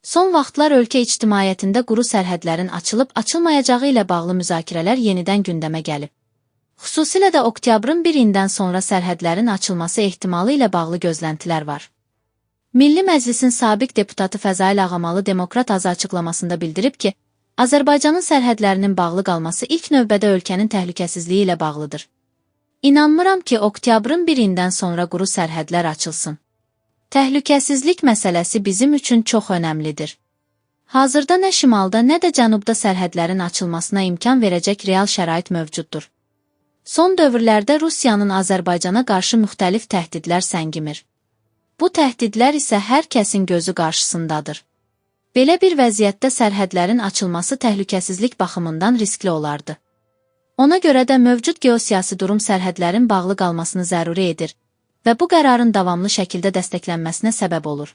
Son vaxtlar ölkə ictimaiyyətində quru sərhədlərin açılıb-açılmayacağı ilə bağlı müzakirələr yenidən gündəmə gəlib. Xüsusilə də oktyabrın 1-dən sonra sərhədlərin açılması ehtimalı ilə bağlı gözləntilər var. Milli Məclisin sabiq deputatı Fəzail Ağamalı Demokrat Azı açıqlamasında bildirib ki, Azərbaycanın sərhədlərinin bağlı qalması ilk növbədə ölkənin təhlükəsizliyi ilə bağlıdır. İnanmıram ki, oktyabrın 1-dən sonra quru sərhədlər açılsın. Təhlükəsizlik məsələsi bizim üçün çox önəmlidir. Hazırda nə şimalda, nə də cənubda sərhədlərin açılmasına imkan verəcək real şərait mövcuddur. Son dövrlərdə Rusiyanın Azərbaycana qarşı müxtəlif təhdidlər səngimir. Bu təhdidlər isə hər kəsin gözü qarşısındadır. Belə bir vəziyyətdə sərhədlərin açılması təhlükəsizlik baxımından riskli olardı. Ona görə də mövcud geosiyasi durum sərhədlərin bağlı qalmasını zəruri edir və bu qərarın davamlı şəkildə dəstəklənməsinə səbəb olur.